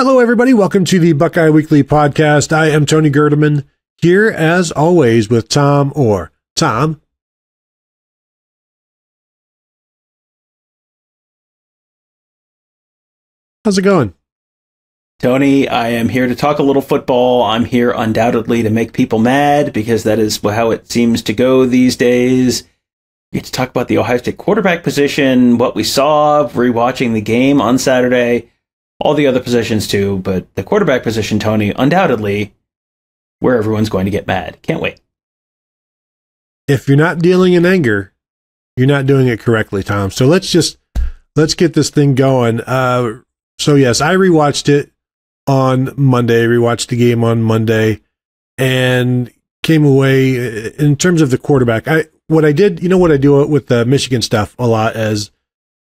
Hello, everybody. Welcome to the Buckeye Weekly Podcast. I am Tony Gerdeman, here as always with Tom Orr. Tom. How's it going? Tony, I am here to talk a little football. I'm here undoubtedly to make people mad because that is how it seems to go these days. We get to talk about the Ohio State quarterback position, what we saw, rewatching the game on Saturday, all the other positions too, but the quarterback position, Tony, undoubtedly where everyone's going to get mad. Can't wait. If you're not dealing in anger, you're not doing it correctly, Tom. So let's get this thing going. So yes, I rewatched it on Monday, rewatched the game on Monday, and came away in terms of the quarterback. What I do with the Michigan stuff a lot is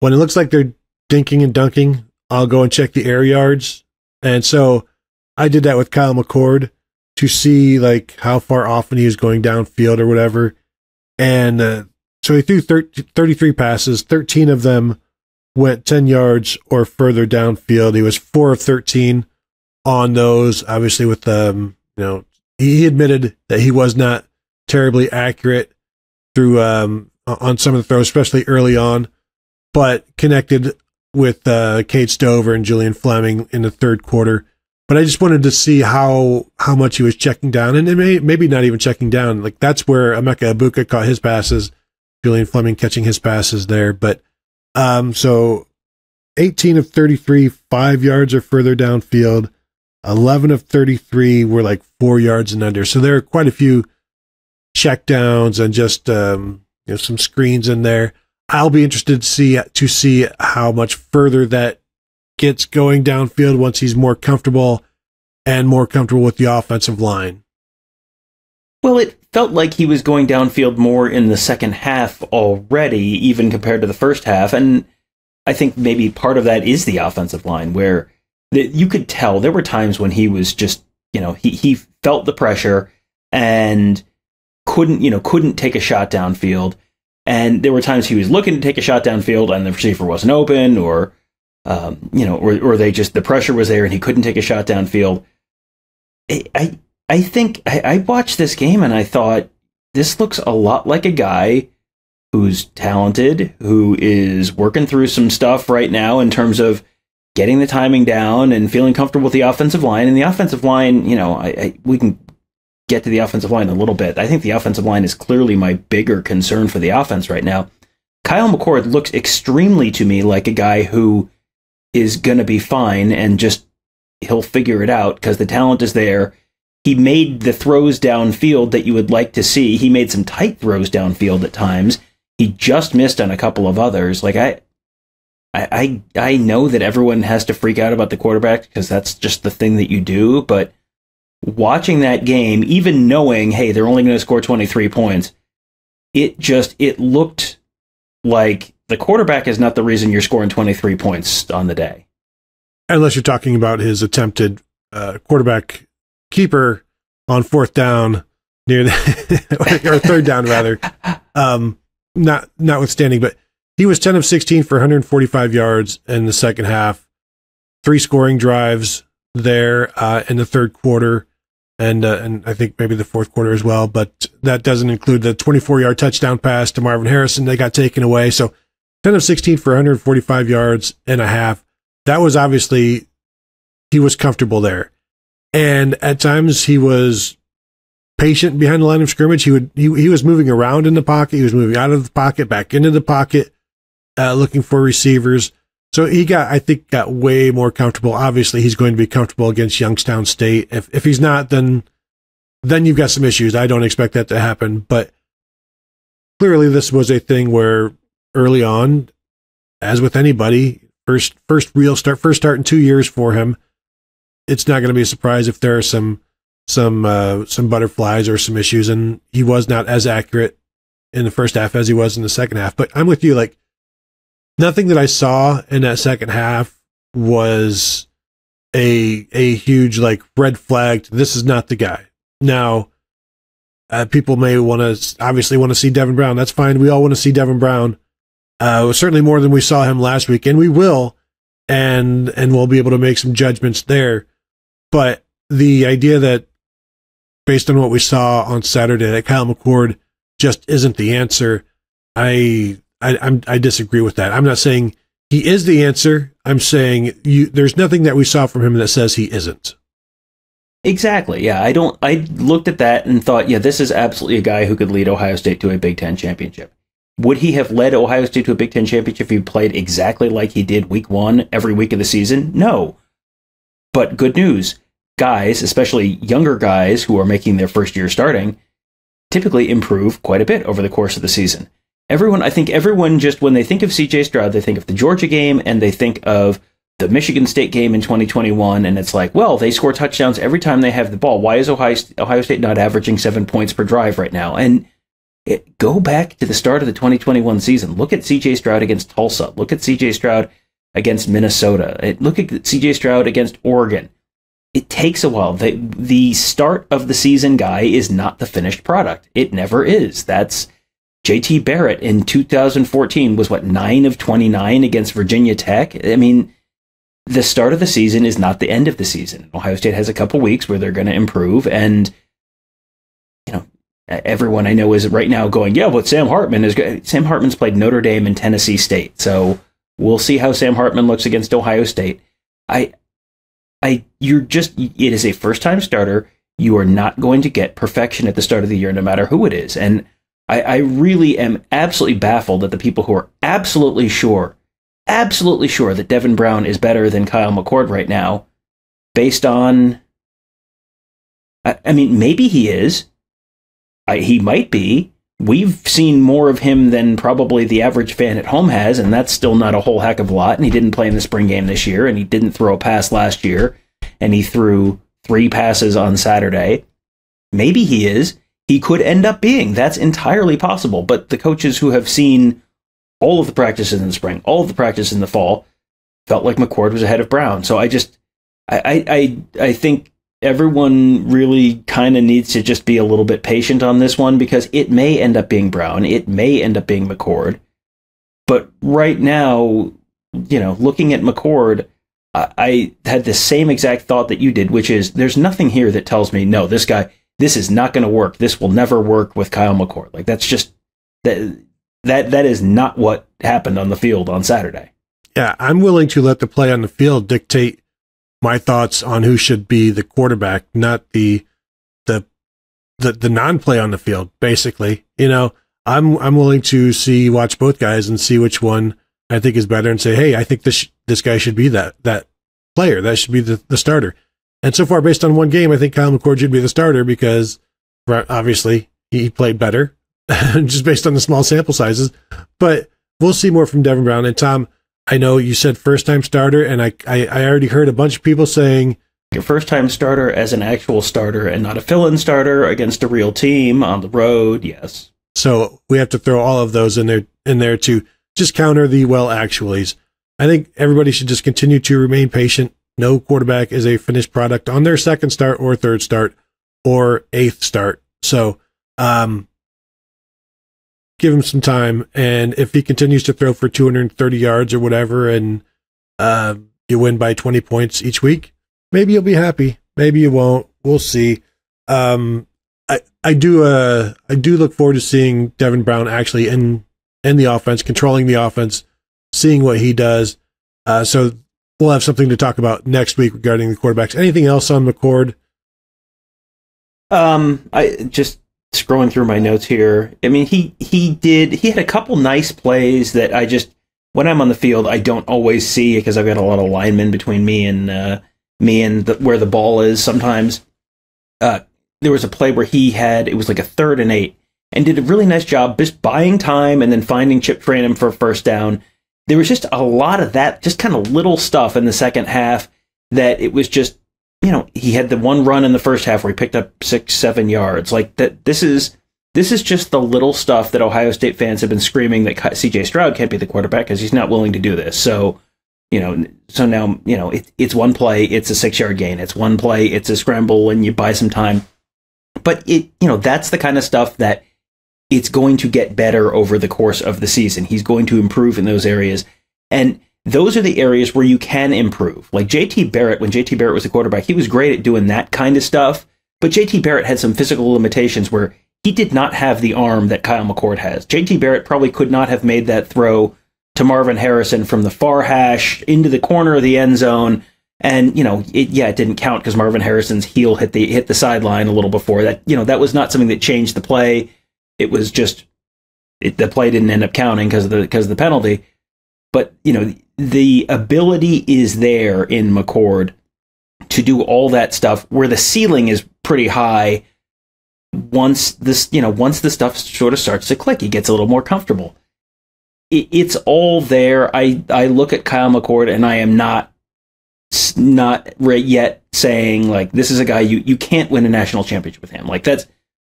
when it looks like they're dinking and dunking, I'll go and check the air yards. And so I did that with Kyle McCord to see like how far often he was going downfield or whatever. And so he threw 33 passes, 13 of them went 10 yards or further downfield. He was 4 of 13 on those. Obviously with he admitted that he was not terribly accurate through on some of the throws, especially early on, but connected with Cade Stover and Julian Fleming in the third quarter. But I just wanted to see how much he was checking down, and maybe not even checking down. Like that's where Emeka Egbuka caught his passes, Julian Fleming catching his passes there. But so 18 of 33, 5 yards or further downfield. 11 of 33 were like 4 yards and under. So there are quite a few checkdowns and just some screens in there. I'll be interested to see how much further that gets going downfield once he's more comfortable with the offensive line. Well, it felt like he was going downfield more in the second half already, even compared to the first half. And I think maybe part of that is the offensive line, where you could tell there were times when he was just, he felt the pressure and couldn't take a shot downfield. And there were times he was looking to take a shot downfield and the receiver wasn't open, or the pressure was there and he couldn't take a shot downfield. I think I watched this game and I thought, this looks a lot like a guy who's talented, who is working through some stuff right now in terms of getting the timing down and feeling comfortable with the offensive line. And the offensive line, we can get to the offensive line in a little bit. I think the offensive line is clearly my bigger concern for the offense right now. Kyle McCord looks extremely to me like a guy who is going to be fine and just he'll figure it out because the talent is there. He made the throws downfield that you would like to see. He made some tight throws downfield at times. He just missed on a couple of others. Like I know that everyone has to freak out about the quarterback because that's just the thing that you do, but watching that game, even knowing, hey, they're only going to score 23 points, it looked like the quarterback is not the reason you're scoring 23 points on the day. Unless you're talking about his attempted quarterback keeper on fourth down near the or third down rather. Notwithstanding, but he was 10 of 16 for 145 yards in the second half, 3 scoring drives there in the third quarter, and I think maybe the fourth quarter as well, but that doesn't include the 24-yard touchdown pass to Marvin Harrison that got taken away. So 10 of 16 for 145 yards and a half. That was obviously, he was comfortable there. And at times he was patient behind the line of scrimmage. He was moving around in the pocket. He was moving out of the pocket, back into the pocket, looking for receivers. So he got way more comfortable. Obviously, he's going to be comfortable against Youngstown State. If he's not, then you've got some issues. I don't expect that to happen. But clearly, this was a thing where early on, as with anybody, first start in 2 years for him. It's not going to be a surprise if there are some butterflies or some issues, and he was not as accurate in the first half as he was in the second half. But I'm with you, like, nothing that I saw in that second half was a huge like red flag. This is not the guy. Now, people may obviously want to see Devin Brown. That's fine. We all want to see Devin Brown. Certainly more than we saw him last week, and we will. and we'll be able to make some judgments there. But the idea that, based on what we saw on Saturday, that Kyle McCord just isn't the answer, I disagree with that. I'm not saying he is the answer. I'm saying there's nothing that we saw from him that says he isn't. Exactly. Yeah, I looked at that and thought, yeah, this is absolutely a guy who could lead Ohio State to a Big Ten championship. Would he have led Ohio State to a Big Ten championship if he played exactly like he did week one every week of the season? No. But good news, guys, especially younger guys who are making their first year starting, typically improve quite a bit over the course of the season. I think everyone just, when they think of CJ Stroud, they think of the Georgia game and they think of the Michigan State game in 2021, and it's like, well, they score touchdowns every time they have the ball. Why is Ohio State not averaging 7 points per drive right now? And go back to the start of the 2021 season. Look at CJ Stroud against Tulsa. Look at CJ Stroud against Minnesota. Look at CJ Stroud against Oregon. It takes a while. The start of the season guy is not the finished product. It never is. That's JT Barrett in 2014 was 9 of 29 against Virginia Tech. I mean, the start of the season is not the end of the season. Ohio State has a couple weeks where they're going to improve, and everyone I know is right now going, yeah, but Sam Hartman is good. Sam Hartman's played Notre Dame and Tennessee State, so we'll see how Sam Hartman looks against Ohio State. It is a first-time starter. You are not going to get perfection at the start of the year, no matter who it is. And I really am absolutely baffled at the people who are absolutely sure that Devin Brown is better than Kyle McCord right now, based on, I mean, maybe he is. He might be. We've seen more of him than probably the average fan at home has, and that's still not a whole heck of a lot. And he didn't play in the spring game this year, and he didn't throw a pass last year, and he threw 3 passes on Saturday. Maybe he is. He could end up being. That's entirely possible. But the coaches who have seen all of the practices in the spring, all of the practices in the fall, felt like McCord was ahead of Brown. So I think everyone really kind of needs to just be a little bit patient on this one, because it may end up being Brown. It may end up being McCord. But right now, looking at McCord, I had the same exact thought that you did, which is there's nothing here that tells me, no, this is not going to work. This will never work with Kyle McCord. Like, that's just that is not what happened on the field on Saturday. Yeah, I'm willing to let the play on the field dictate my thoughts on who should be the quarterback, not the non-play on the field. Basically, I'm willing to watch both guys and see which one I think is better, and say, hey, I think this guy should be that player. That should be the starter. And so far, based on one game, I think Kyle McCord should be the starter because obviously he played better, just based on the small sample sizes. But we'll see more from Devin Brown. And Tom, I know you said first-time starter, and I already heard a bunch of people saying your first-time starter as an actual starter and not a fill-in starter against a real team on the road. Yes. So we have to throw all of those in there to just counter the actuallys. I think everybody should just continue to remain patient. No quarterback is a finished product on their second start or third start or eighth start. So give him some time. And if he continues to throw for 230 yards or whatever, and you win by 20 points each week, maybe you'll be happy. Maybe you won't. We'll see. I do look forward to seeing Devin Brown actually in the offense, controlling the offense, seeing what he does. So we'll have something to talk about next week regarding the quarterbacks. Anything else on McCord? I just scrolling through my notes here. I mean, he had a couple nice plays that when I'm on the field, I don't always see because I've got a lot of linemen between me and where the ball is sometimes. There was a play where it was like a 3rd and 8, and did a really nice job just buying time and then finding Chip Trayanum for a first down. There was just a lot of that, just kind of little stuff in the second half that it was just, he had the one run in the first half where he picked up 6-7 yards. Like that, this is just the little stuff that Ohio State fans have been screaming that CJ Stroud can't be the quarterback because he's not willing to do this. So, so now, it's one play, it's a 6-yard gain. It's one play, it's a scramble, and you buy some time. But that's the kind of stuff that it's going to get better over the course of the season. He's going to improve in those areas. And those are the areas where you can improve. Like JT Barrett, when JT Barrett was the quarterback, he was great at doing that kind of stuff. But JT Barrett had some physical limitations where he did not have the arm that Kyle McCord has. JT Barrett probably could not have made that throw to Marvin Harrison from the far hash into the corner of the end zone. And, it didn't count because Marvin Harrison's heel hit the sideline a little before that. That was not something that changed the play. It was just the play didn't end up counting because of the penalty. But, the ability is there in McCord to do all that stuff where the ceiling is pretty high. Once the stuff sort of starts to click, he gets a little more comfortable. It's all there. I look at Kyle McCord and I am not yet saying like this is a guy you can't win a national championship with him. Like that's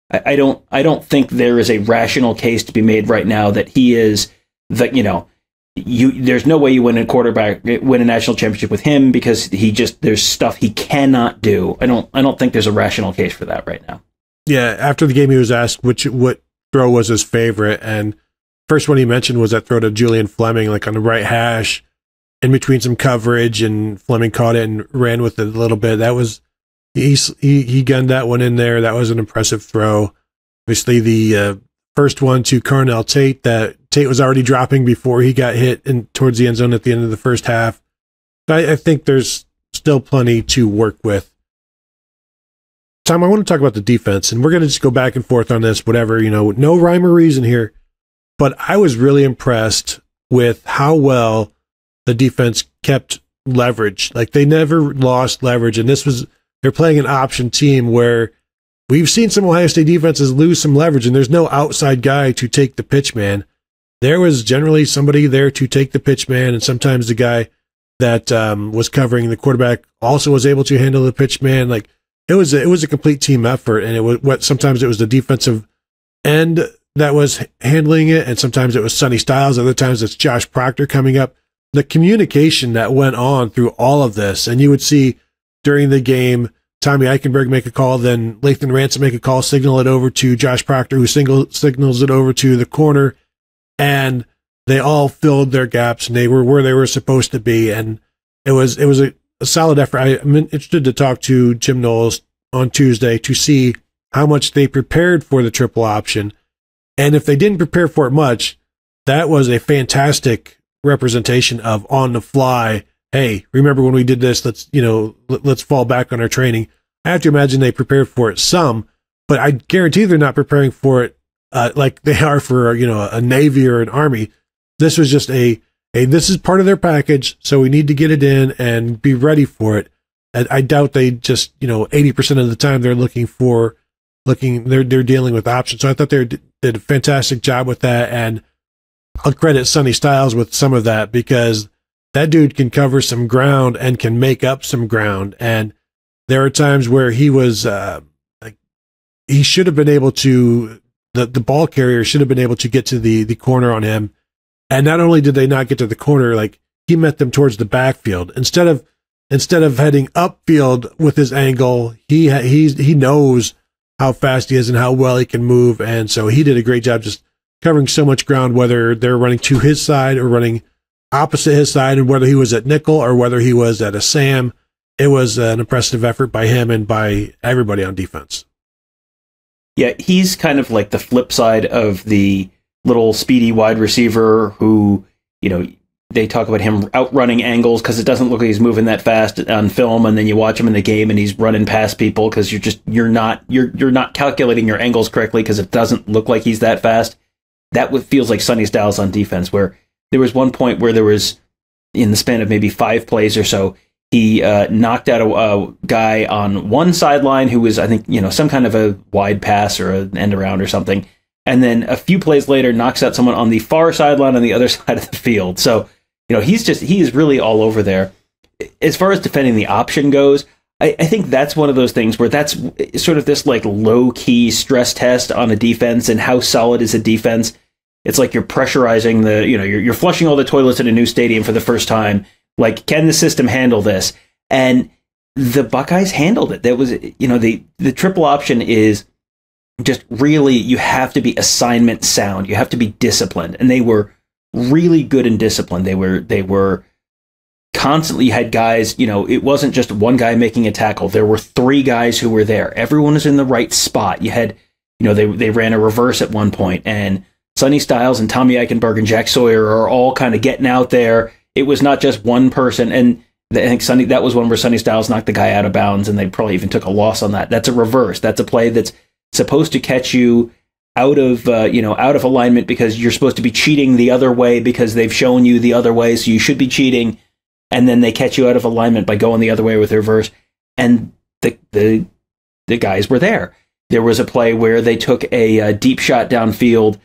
I don't think there is a rational case to be made right now that he is there's no way you win a national championship with him because there's stuff he cannot do. I don't think there's a rational case for that right now. Yeah, after the game he was asked what throw was his favorite, and first one he mentioned was that throw to Julian Fleming, like on the right hash, in between some coverage, and Fleming caught it and ran with it a little bit. That was he gunned that one in there. That was an impressive throw. Obviously, the first one to Carnell Tate, that Tate was already dropping before he got hit towards the end zone at the end of the first half. I think there's still plenty to work with. Tom, I want to talk about the defense, and we're going to just go back and forth on this, whatever, no rhyme or reason here. But I was really impressed with how well the defense kept leverage. Like, they never lost leverage, and they're playing an option team where we've seen some Ohio State defenses lose some leverage, and there's no outside guy to take the pitch man. There was generally somebody there to take the pitch man, and sometimes the guy that was covering the quarterback also was able to handle the pitch man. Like, it was a complete team effort, and sometimes it was the defensive end that was handling it, and sometimes it was Sonny Styles. Other times it's Josh Proctor coming up. The communication that went on through all of this, and you would see during the game Tommy Eichenberg make a call, then Lathan Ransom make a call, signal it over to Josh Proctor, who signals it over to the corner, and they all filled their gaps, and they were where they were supposed to be, and it was a solid effort. I'm interested to talk to Jim Knowles on Tuesday to see how much they prepared for the triple option. And if they didn't prepare for it much, that was a fantastic representation of on the fly. Hey, remember when we did this? Let's fall back on our training. I have to imagine they prepared for it some, but I guarantee they're not preparing for it like they are for a Navy or an Army. This was just this is part of their package, so we need to get it in and be ready for it. I doubt they just 80% of the time they're they're dealing with options. So I thought they did a fantastic job with that, and I'll credit Sonny Styles with some of that because that dude can cover some ground and can make up some ground. And there are times where he was he should have been able to the ball carrier should have been able to get to the corner on him. And not only did they not get to the corner, like he met them towards the backfield instead of heading upfield with his angle. He knows how fast he is and how well he can move, and so he did a great job just covering so much ground, whether they're running to his side or running opposite his side, and whether he was at nickel or whether he was at a Sam. It was an impressive effort by him and by everybody on defense. Yeah, he's kind of like the flip side of the little speedy wide receiver who, they talk about him outrunning angles because it doesn't look like he's moving that fast on film, and then you watch him in the game and he's running past people because you're not calculating your angles correctly because it doesn't look like he's that fast. That feels like Sonny Styles on defense, where there was one point where there was, in the span of maybe 5 plays or so, he knocked out a guy on one sideline who was, I think, some kind of a wide pass or an end around or something. And then a few plays later, knocks out someone on the far sideline on the other side of the field. So, he is really all over there. As far as defending the option goes, I think that's one of those things where that's sort of this like low key stress test on a defense and how solid is a defense. It's like you're pressurizing you're flushing all the toilets in a new stadium for the first time. Like, can the system handle this? And the Buckeyes handled it. That was, the triple option is just really, you have to be assignment sound. You have to be disciplined. And they were really good and disciplined. They were constantly had guys, it wasn't just one guy making a tackle. There were 3 guys who were there. Everyone was in the right spot. You had, they ran a reverse at one point, and Sonny Styles and Tommy Eichenberg and Jack Sawyer are all kind of getting out there. It was not just one person. And I think that was one where Sonny Styles knocked the guy out of bounds, and they probably even took a loss on that. That's a reverse. That's a play that's supposed to catch you out of alignment because you're supposed to be cheating the other way because they've shown you the other way, so you should be cheating. And then they catch you out of alignment by going the other way with the reverse. And the guys were there. There was a play where they took a deep shot downfield,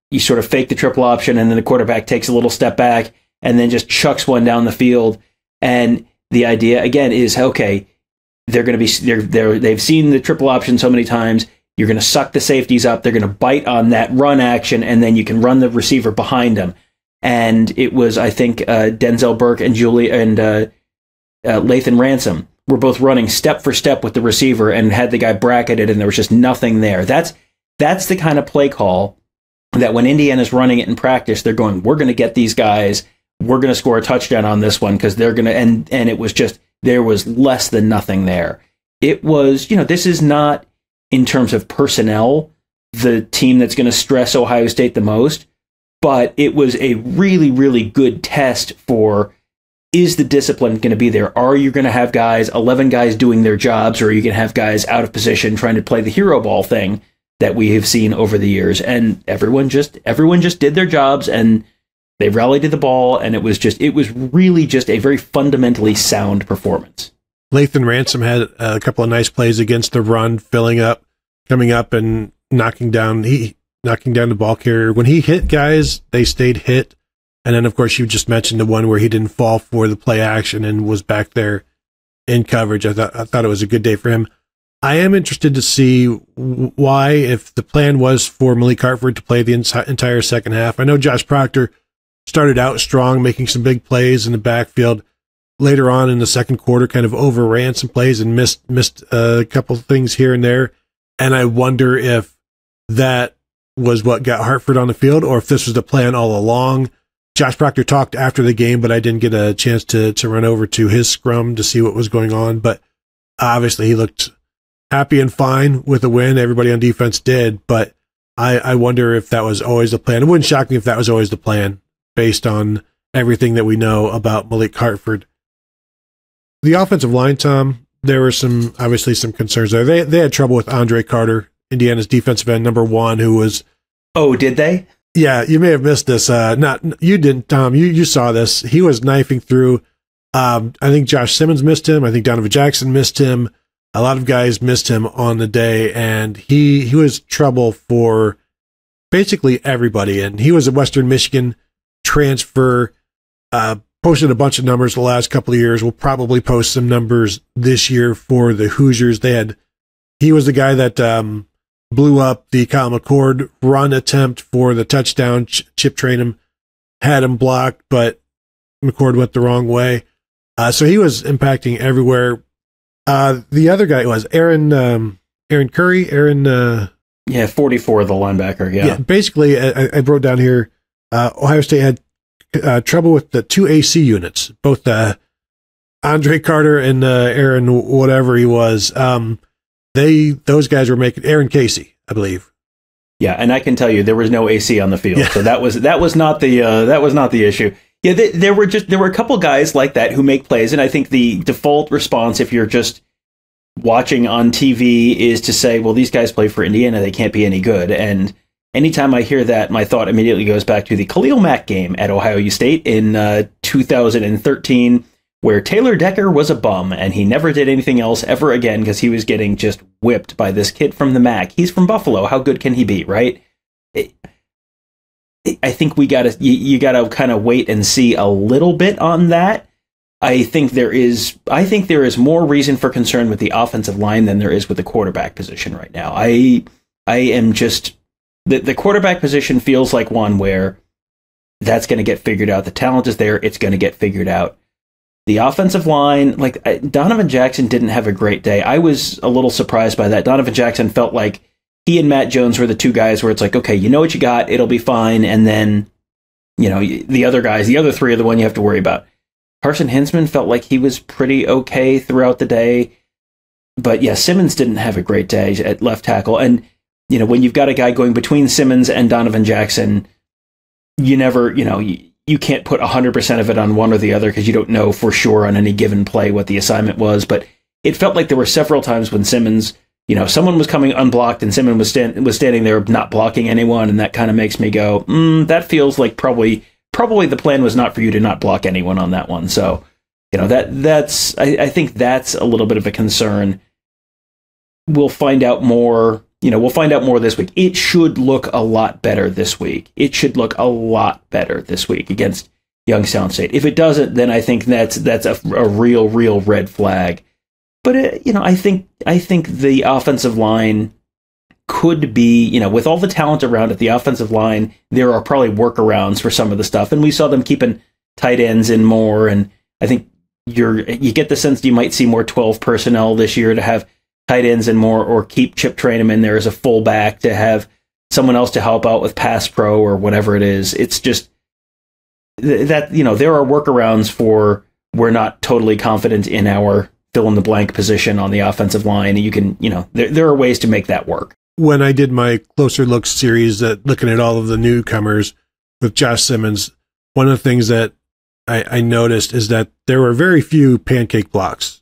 you sort of fake the triple option, and then the quarterback takes a little step back and then just chucks one down the field. And the idea, again, is, okay, they're going to be, they've seen the triple option so many times. You're going to suck the safeties up. They're going to bite on that run action, and then you can run the receiver behind them. And it was, I think, Denzel Burke and Lathan Ransom were both running step for step with the receiver and had the guy bracketed, and there was just nothing there. That's the kind of play call that when Indiana's running it in practice, they're going, we're going to get these guys. We're going to score a touchdown on this one because they're going to, and it was just, there was less than nothing there. It was, this is not, in terms of personnel, the team that's going to stress Ohio State the most, but it was a really, really good test for, is the discipline going to be there? Are you going to have 11 guys doing their jobs, or are you going to have guys out of position trying to play the hero ball thing that we have seen over the years? And everyone just did their jobs, and they rallied to the ball, and it was really just a very fundamentally sound performance. Lathan Ransom had a couple of nice plays against the run, coming up and knocking down the ball carrier. When he hit guys, they stayed hit. And then, of course, you just mentioned the one where he didn't fall for the play action and was back there in coverage. I thought it was a good day for him. I am interested to see why, if the plan was for Malik Hartford to play the entire second half. I know Josh Proctor started out strong, making some big plays in the backfield. Later on in the second quarter, kind of overran some plays and missed a couple of things here and there. And I wonder if that was what got Hartford on the field, or if this was the plan all along. Josh Proctor talked after the game, but I didn't get a chance to run over to his scrum to see what was going on. But obviously he looked happy and fine with the win. Everybody on defense did, but I wonder if that was always the plan. It wouldn't shock me if that was always the plan based on everything that we know about Malik Hartford. The offensive line, Tom, there were obviously some concerns there. They had trouble with Andre Carter, Indiana's defensive end, number 1, who was... Oh, did they? Yeah, you may have missed this. You didn't, Tom. You saw this. He was knifing through. I think Josh Simmons missed him. I think Donovan Jackson missed him. A lot of guys missed him on the day, and he was trouble for basically everybody. And he was a Western Michigan transfer, posted a bunch of numbers the last couple of years. We'll probably post some numbers this year for the Hoosiers. He was the guy that blew up the Kyle McCord run attempt for the touchdown. Chip Trayanum had him blocked, but McCord went the wrong way. So he was impacting everywhere. The other guy was Aaron Curry. 44, the linebacker. Yeah. Basically, I wrote down here, Ohio State had trouble with the 2 AC units, both Andre Carter and Aaron, whatever he was. Those guys were making Aaron Casey, I believe. Yeah, and I can tell you there was no AC on the field, so that was not the issue. Yeah, there were a couple guys like that who make plays, and I think the default response, if you're just watching on TV, is to say, well, these guys play for Indiana, they can't be any good. And anytime I hear that, my thought immediately goes back to the Khalil Mack game at Ohio State in 2013, where Taylor Decker was a bum, and he never did anything else ever again because he was getting just whipped by this kid from the MAC. He's from Buffalo. How good can he be, right? I think you gotta kind of wait and see a little bit on that. I think there is more reason for concern with the offensive line than there is with the quarterback position right now. I am just the quarterback position feels like one where that's going to get figured out. The talent is there; it's going to get figured out. The offensive line, Donovan Jackson didn't have a great day. I was a little surprised by that. Donovan Jackson felt like he and Matt Jones were the two guys where it's like, okay, you know what you got, it'll be fine. And then the other guys, the other three are the one you have to worry about. Carson Hinsman felt like he was pretty okay throughout the day. But yeah, Simmons didn't have a great day at left tackle. And, when you've got a guy going between Simmons and Donovan Jackson, you never, you can't put 100% of it on one or the other because you don't know for sure on any given play what the assignment was. But it felt like there were several times when Simmons, someone was coming unblocked and Simmons was standing there not blocking anyone. And that kind of makes me go, that feels like probably the plan was not for you to not block anyone on that one. So, I think that's a little bit of a concern. We'll find out more. We'll find out more this week. It should look a lot better this week. Against Youngstown State. If it doesn't, then I think that's a real red flag. But I think the offensive line could be, with all the talent around it, the offensive line, there are probably workarounds for some of the stuff. And we saw them keeping tight ends in more. And I think you get the sense you might see more 12 personnel this year to have tight ends and more, or keep Chip Trayanum in there as a fullback to have someone else to help out with pass pro or whatever it is. It's just that, there are workarounds for we're not totally confident in our fill in the blank position on the offensive line. You can, there are ways to make that work. When I did my closer look series looking at all of the newcomers with Josh Simmons, one of the things that I noticed is that there were very few pancake blocks.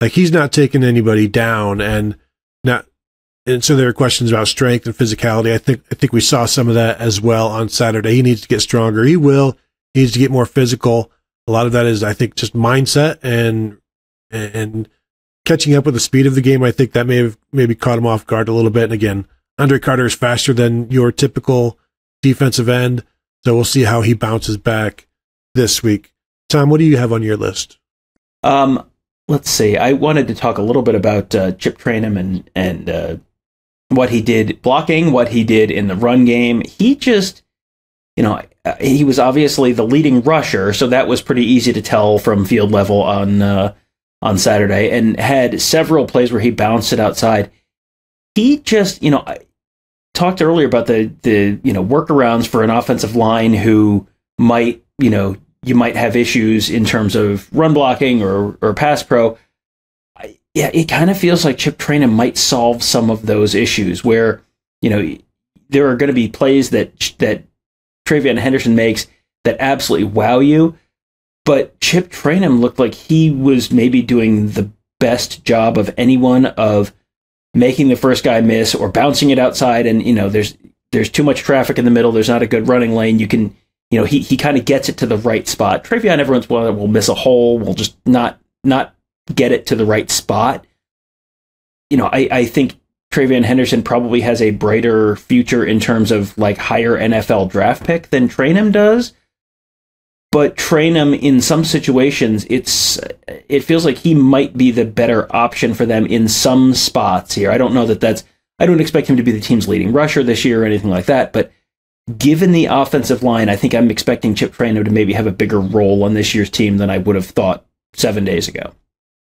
Like, he's not taking anybody down, and so there are questions about strength and physicality. I think we saw some of that as well on Saturday. He needs to get stronger. He needs to get more physical. A lot of that is, I think, just mindset and catching up with the speed of the game. I think that maybe caught him off guard a little bit. And again, Andre Carter is faster than your typical defensive end, so we'll see how he bounces back this week. Tom, what do you have on your list? Let's see. I wanted to talk a little bit about Chip Trayanum and what he did blocking, what he did in the run game. He just, he was obviously the leading rusher, so that was pretty easy to tell from field level on Saturday, and had several plays where he bounced it outside. He just, I talked earlier about the workarounds for an offensive line who might, you might have issues in terms of run blocking or pass pro. It kind of feels like Chip Trayanum might solve some of those issues where, there are going to be plays that Travion Henderson makes that absolutely wow you. But Chip Trayanum looked like he was maybe doing the best job of anyone of making the first guy miss or bouncing it outside. And, there's too much traffic in the middle. There's not a good running lane. You can, he kind of gets it to the right spot. Travion every once in a while will miss a hole, will just not get it to the right spot. I think Travion Henderson probably has a brighter future in terms of like higher NFL draft pick than Trayanum does. But Trayanum, in some situations, it feels like he might be the better option for them in some spots here. I don't know I don't expect him to be the team's leading rusher this year or anything like that, but given the offensive line, I think I'm expecting Chip Trayanum to maybe have a bigger role on this year's team than I would have thought 7 days ago.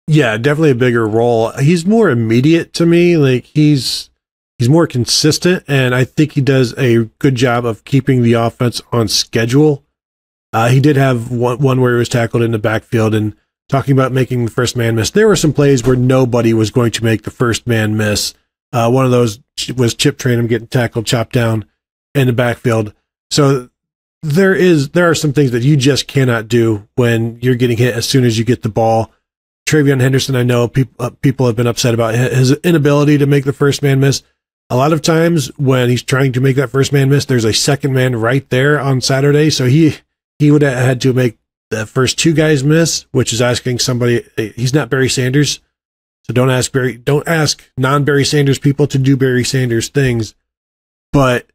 Yeah, definitely a bigger role. He's more immediate to me. Like, he's more consistent, and I think he does a good job of keeping the offense on schedule. He did have one where he was tackled in the backfield, and talking about making the first man miss, there were some plays where nobody was going to make the first man miss. One of those was Chip Trayanum getting tackled, chopped down in the backfield. So there are some things that you just cannot do when you're getting hit as soon as you get the ball. Travion Henderson, I know people have been upset about his inability to make the first man miss. A lot of times when he's trying to make that first man miss, there's a second man right there on Saturday. So he would have had to make the first two guys miss, which is asking somebody. He's not Barry Sanders, so don't ask non-Barry Sanders people to do Barry Sanders things. But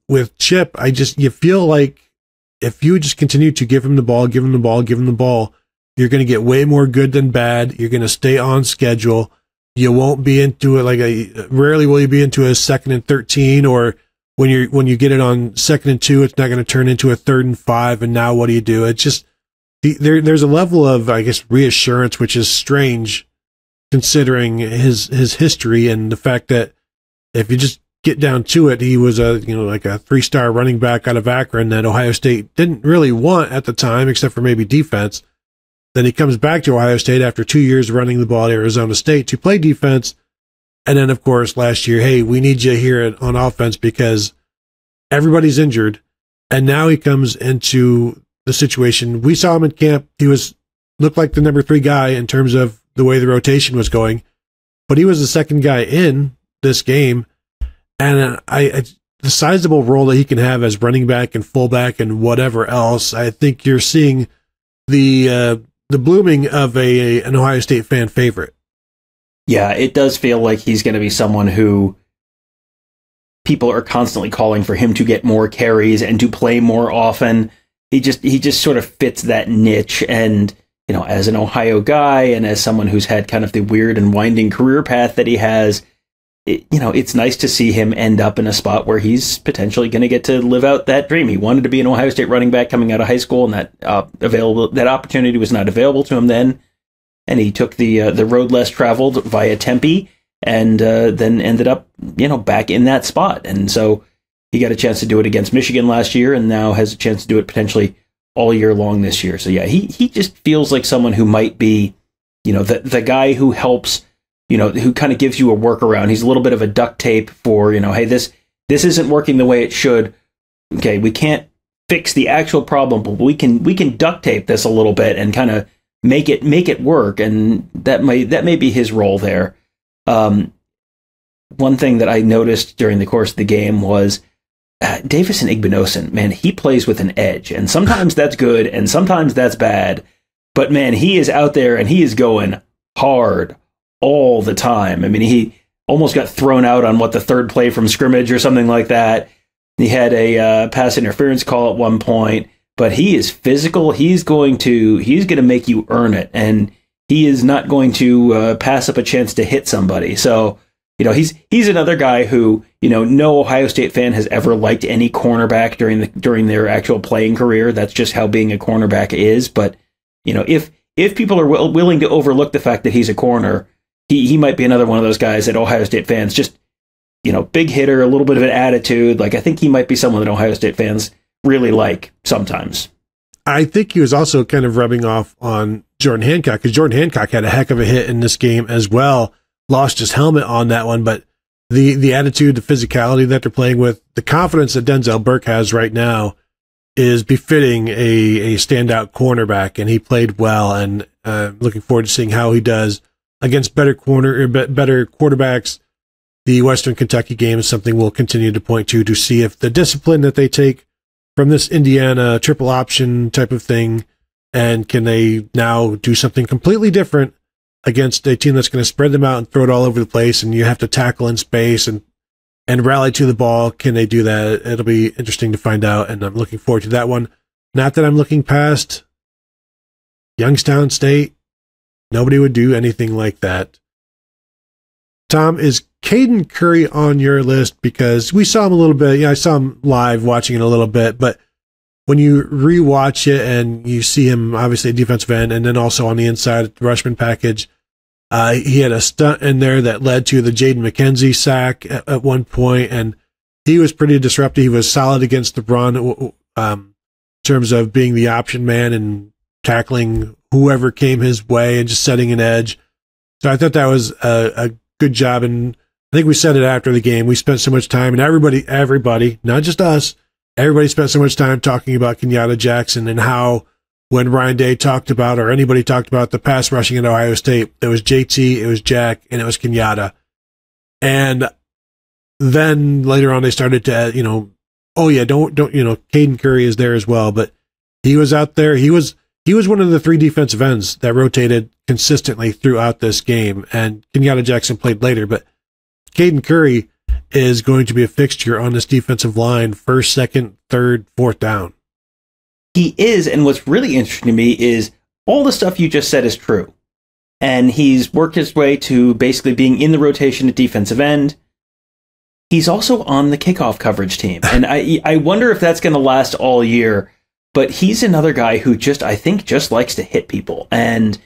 with Chip, you feel like if you just continue to give him the ball, you're going to get way more good than bad. You're going to stay on schedule. You won't be into it rarely will you be into a 2nd and 13, or when you get it on 2nd and 2, it's not going to turn into a 3rd and 5. And now what do you do? It's just, there's a level of, I guess, reassurance, which is strange considering his history and the fact that if you just get down to it, he was like a 3-star running back out of Akron that Ohio State didn't really want at the time, except for maybe defense. Then he comes back to Ohio State after 2 years running the ball at Arizona State to play defense. And then, of course, last year, hey, we need you here on offense because everybody's injured. And now he comes into the situation. We saw him in camp. He looked like the number 3 guy in terms of the way the rotation was going, but he was the second guy in this game. And the sizable role that he can have as running back and fullback and whatever else, I think you're seeing the blooming of an Ohio State fan favorite. Yeah, it does feel like he's going to be someone who people are constantly calling for him to get more carries and to play more often. He just sort of fits that niche. And, as an Ohio guy and as someone who's had kind of the weird and winding career path that he has, it's nice to see him end up in a spot where he's potentially going to get to live out that dream. He wanted to be an Ohio State running back coming out of high school, and that opportunity was not available to him then. And he took the road less traveled via Tempe, and then ended up, back in that spot. And so he got a chance to do it against Michigan last year, and now has a chance to do it potentially all year long this year. So yeah, he just feels like someone who might be, the guy who helps, who kind of gives you a workaround. He's a little bit of a duct tape for, hey, this isn't working the way it should. Okay, we can't fix the actual problem, but we can duct tape this a little bit and kind of make it work. And that may be his role there. One thing that I noticed during the course of the game was Davison Igbinosun. Man, he plays with an edge, and sometimes that's good and sometimes that's bad. But man, he is out there and he is going hard all the time. I mean, he almost got thrown out on the third play from scrimmage or something like that. He had a pass interference call at one point, but he is physical. He's going to make you earn it, and he is not going to pass up a chance to hit somebody. So, he's another guy who, no Ohio State fan has ever liked any cornerback during their actual playing career. That's just how being a cornerback is. But, if people are willing to overlook the fact that he's a corner, he might be another one of those guys that Ohio State fans just, big hitter, a little bit of an attitude. Like, I think he might be someone that Ohio State fans really like sometimes. I think he was also kind of rubbing off on Jordan Hancock, because Jordan Hancock had a heck of a hit in this game as well. Lost his helmet on that one, but the attitude, the physicality that they're playing with, the confidence that Denzel Burke has right now is befitting a standout cornerback, and he played well. And looking forward to seeing how he does against better quarterbacks. The Western Kentucky game is something we'll continue to point to see if the discipline that they take from this Indiana triple option type of thing, and can they now do something completely different against a team that's going to spread them out and throw it all over the place, and you have to tackle in space and rally to the ball. Can they do that? It'll be interesting to find out, and I'm looking forward to that one. Not that I'm looking past Youngstown State. Nobody would do anything like that. Tom, is Caden Curry on your list? Because we saw him a little bit. Yeah, I saw him live watching it a little bit, but when you rewatch it and you see him obviously at defensive end and then also on the inside at the Rushman package, he had a stunt in there that led to the Jaden McKenzie sack at one point, and he was pretty disruptive. He was solid against the run in terms of being the option man and tackling whoever came his way and just setting an edge. So I thought that was a good job, and I think we said it after the game. We spent so much time, and everybody, not just us, everybody spent so much time talking about Kenyatta Jackson and how when Ryan Day talked about, or anybody talked about the pass rushing at Ohio State, there was JT, it was Jack, and it was Kenyatta. And then later on they started to, oh yeah, don't, Caden Curry is there as well, but he was out there. He was one of the 3 defensive ends that rotated consistently throughout this game, and Kenyatta Jackson played later, but Caden Curry is going to be a fixture on this defensive line, first, second, third, fourth down. He is, and what's really interesting to me is all the stuff you just said is true. And he's worked his way to basically being in the rotation at defensive end. He's also on the kickoff coverage team. And I wonder if that's going to last all year. But he's another guy who I think just likes to hit people. And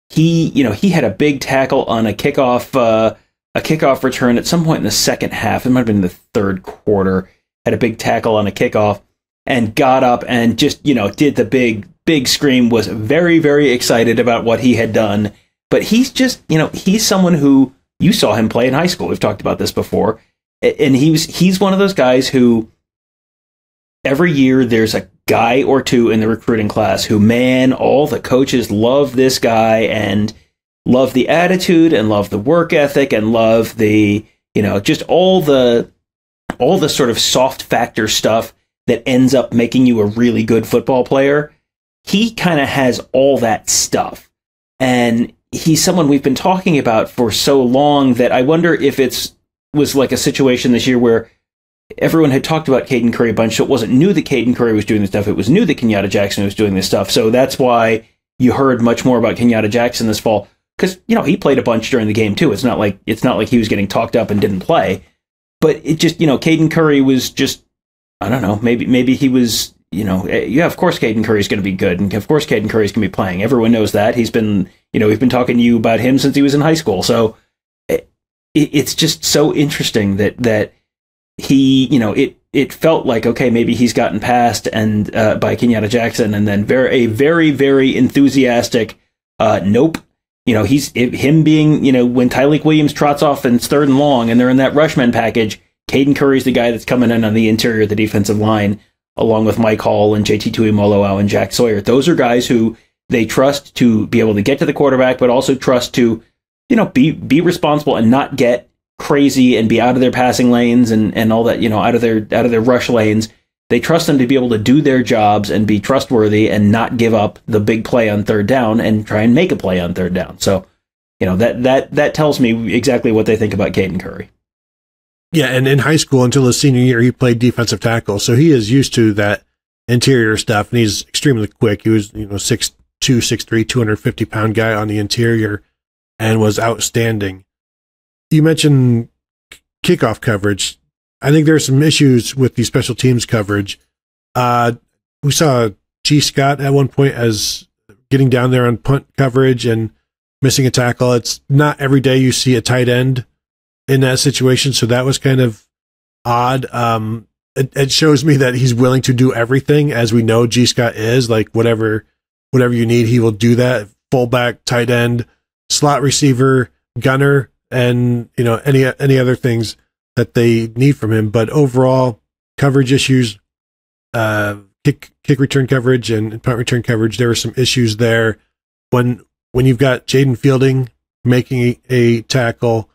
he had a big tackle on a kickoff a kickoff return at some point in the second half. It might have been the third quarter. Had a big tackle on a kickoff and got up and just, did the big scream, was very, very excited about what he had done. But he's just, he's someone who, you saw him play in high school. We've talked about this before. And he's one of those guys who every year there's a guy or two in the recruiting class who, man, all the coaches love this guy and love the attitude and love the work ethic and love the, just all the sort of soft factor stuff that ends up making you a really good football player. He kind of has all that stuff. And he's someone we've been talking about for so long that I wonder if was like a situation this year where everyone had talked about Caden Curry a bunch, so it wasn't new that Caden Curry was doing this stuff. It was new that Kenyatta Jackson was doing this stuff. So that's why you heard much more about Kenyatta Jackson this fall. Because, he played a bunch during the game too. It's not like he was getting talked up and didn't play. But it just, Caden Curry was just, I don't know, maybe he was, of course Caden Curry's going to be good. And of course Caden Curry's going to be playing. Everyone knows that. He's been, we've been talking to you about him since he was in high school. So it's just so interesting that he, it felt like, okay, maybe he's gotten passed and by Kenyatta Jackson, and then a very, very enthusiastic, nope. Him being, when Tyleik Williams trots off and it's 3rd and long and they're in that rushman package, Caden Curry's the guy that's coming in on the interior of the defensive line, along with Mike Hall and JT Tuimoloau and Jack Sawyer. Those are guys who they trust to be able to get to the quarterback, but also trust to, be responsible and not get crazy and be out of their passing lanes and all that, out of their rush lanes. They trust them to be able to do their jobs and be trustworthy and not give up the big play on 3rd down and try and make a play on 3rd down. So, that tells me exactly what they think about Caden Curry. Yeah, and in high school until his senior year, he played defensive tackle, so he is used to that interior stuff, and he's extremely quick. He was, 6'2", 6'3", 250-pound guy on the interior and was outstanding. You mentioned kickoff coverage. I think there's some issues with the special teams coverage. We saw G. Scott at one point as getting down there on punt coverage and missing a tackle. It's not every day you see a tight end in that situation, so that was kind of odd. It shows me that he's willing to do everything, as we know G. Scott is. Like, whatever you need, he will do that. Fullback, tight end, slot receiver, gunner, and any other things that they need from him. But overall, coverage issues, kick return coverage and punt return coverage, there were some issues there. When you've got Jaden Fielding making a tackle,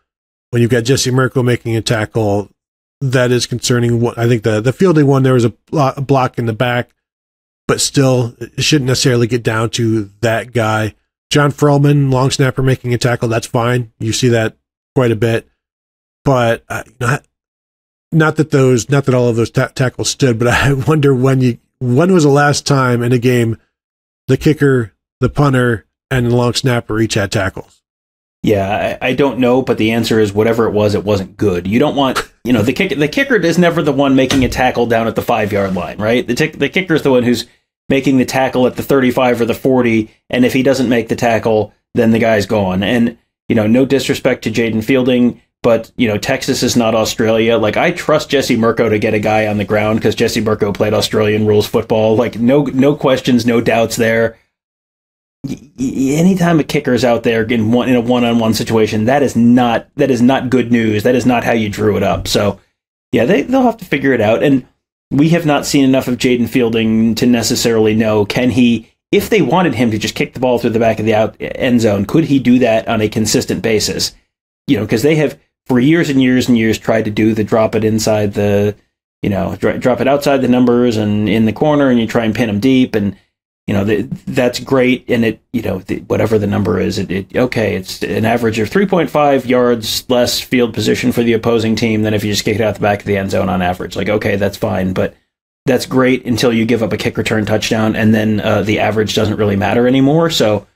when you've got Jesse Mirko making a tackle, that is concerning. I think the Fielding one, there was a block in the back, but still, it shouldn't necessarily get down to that guy. John Ferlman, long snapper, making a tackle, that's fine. You see that quite a bit. But not that all of those tackles stood, but I wonder when was the last time in a game the kicker, the punter, and the long snapper each had tackles? Yeah, I don't know, but the answer is whatever it wasn't good. You don't want, the kicker is never the one making a tackle down at the 5-yard line, right? The kicker is the one who's making the tackle at the 35 or the 40, and if he doesn't make the tackle, then the guy's gone. And, no disrespect to Jaden Fielding, but, Texas is not Australia. Like, I trust Jesse Mirko to get a guy on the ground because Jesse Mirko played Australian rules football. Like, no questions, no doubts there. Anytime a kicker is out there in a one-on-one situation, that is not good news. That is not how you drew it up. So, yeah, they'll have to figure it out. And we have not seen enough of Jaden Fielding to necessarily know, can he, if they wanted him to just kick the ball through the back of the end zone, could he do that on a consistent basis? Because they have, for years and years and years, tried to do the drop it inside the, drop it outside the numbers and in the corner, and you try and pin them deep, and that's great. And it, whatever the number is, it's an average of 3.5 yards less field position for the opposing team than if you just kick it out the back of the end zone on average. Like, okay, that's fine, but that's great until you give up a kick return touchdown, and then the average doesn't really matter anymore. So,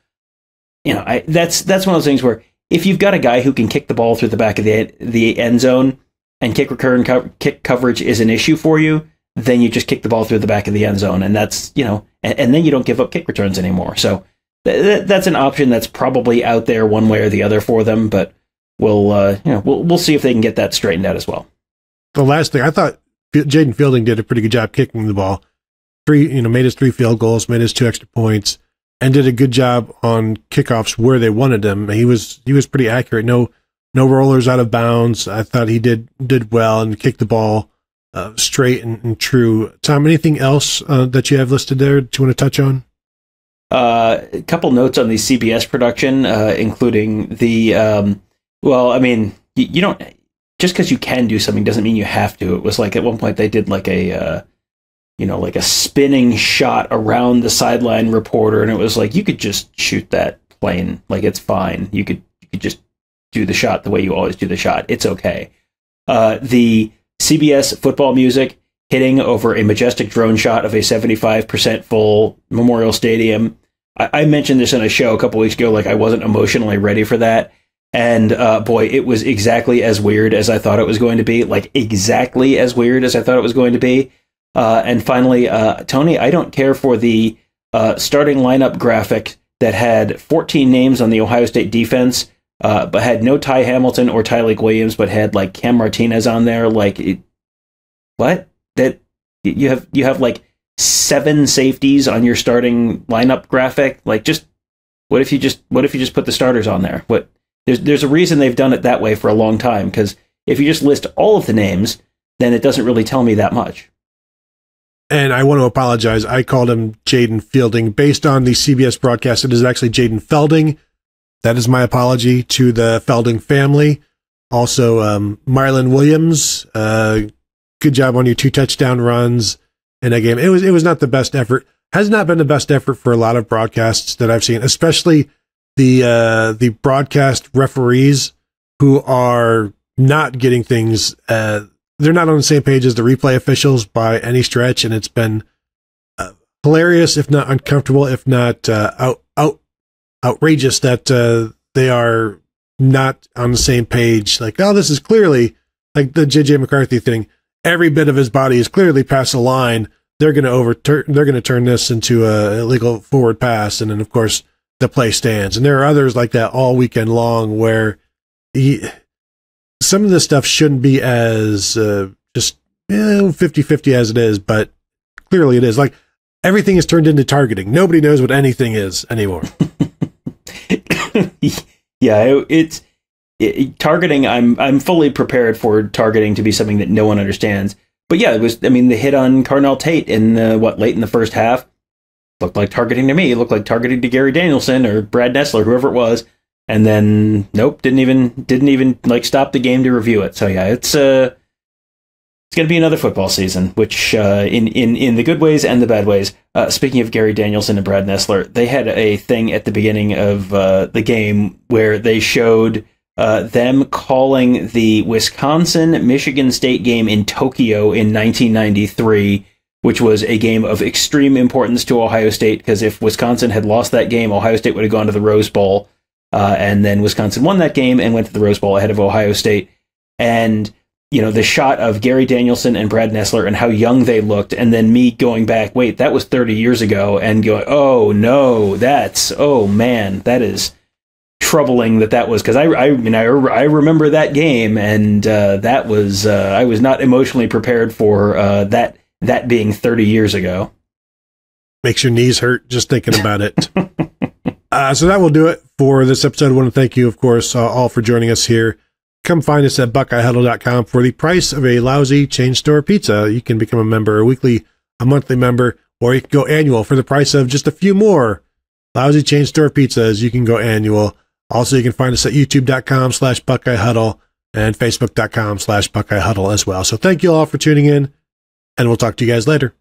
that's one of those things where if you've got a guy who can kick the ball through the back of the end zone and kick coverage is an issue for you, then you just kick the ball through the back of the end zone, and that's, and then you don't give up kick returns anymore. So that's an option that's probably out there one way or the other for them. But we'll see if they can get that straightened out as well. The last thing, I thought Jaden Fielding did a pretty good job kicking the ball. Made his 3 field goals, made his 2 extra points, and did a good job on kickoffs where they wanted him. He was pretty accurate. No rollers out of bounds. I thought he did well and kicked the ball straight and true. Tom, anything else that you have listed there that you want to touch on? A couple notes on the CBS production, including the you don't, just because you can do something doesn't mean you have to. It was like at one point they did like a spinning shot around the sideline reporter, and it was like you could just shoot that plane, like it's fine. You could just do the shot the way you always do the shot. It's okay. The CBS football music hitting over a majestic drone shot of a 75% full Memorial Stadium. I mentioned this in a show a couple weeks ago, like I wasn't emotionally ready for that. And boy, it was exactly as weird as I thought it was going to be, like exactly as weird as I thought it was going to be. And finally, Tony, I don't care for the starting lineup graphic that had 14 names on the Ohio State defense, but had no Ty Hamilton or Tyleik Williams, but had like Cam Martinez on there. What? That you have like 7 safeties on your starting lineup graphic? Like, what if you just put the starters on there? There's a reason they've done it that way for a long time, because if you just list all of the names, then it doesn't really tell me that much. And I want to apologize. I called him Jaden Fielding. Based on the CBS broadcast, it is actually Jaden Felding. That is my apology to the Felding family. Also, Marlon Williams, good job on your 2 touchdown runs in that game. It was not the best effort. Has not been the best effort for a lot of broadcasts that I've seen, especially the broadcast referees who are not getting things. They're not on the same page as the replay officials by any stretch, and it's been hilarious, if not uncomfortable, if not outrageous that they are not on the same page. Like, oh, this is clearly like the JJ McCarthy thing. Every bit of his body is clearly past the line. They're going to turn this into a illegal forward pass, and then of course the play stands. And there are others like that all weekend long where some of this stuff shouldn't be as just 50-50 as it is, but clearly it is. Like, everything is turned into targeting. Nobody knows what anything is anymore. Yeah, targeting. I'm fully prepared for targeting to be something that no one understands. But yeah, it was. I mean, the hit on Carnell Tate in late in the first half looked like targeting to me. It looked like targeting to Gary Danielson or Brad Nessler, whoever it was. And then nope, didn't even like stop the game to review it. So yeah, it's going to be another football season, which in the good ways and the bad ways. Speaking of Gary Danielson and Brad Nessler, they had a thing at the beginning of the game where they showed them calling the Wisconsin-Michigan State game in Tokyo in 1993, which was a game of extreme importance to Ohio State, because if Wisconsin had lost that game, Ohio State would have gone to the Rose Bowl. And then Wisconsin won that game and went to the Rose Bowl ahead of Ohio State. And, the shot of Gary Danielson and Brad Nessler and how young they looked, and then me going back, wait, that was 30 years ago, and going, oh, no, oh, man, that is troubling that was, because I remember that game, and that was, I was not emotionally prepared for that being 30 years ago. Makes your knees hurt just thinking about it. So that will do it for this episode. I want to thank you, of course, all for joining us here. Come find us at BuckeyeHuddle.com for the price of a lousy chain store pizza. You can become a member, a monthly member, or you can go annual for the price of just a few more lousy chain store pizzas. You can go annual. Also, you can find us at youtube.com/BuckeyeHuddle and Facebook.com/BuckeyeHuddle as well. So thank you all for tuning in, and we'll talk to you guys later.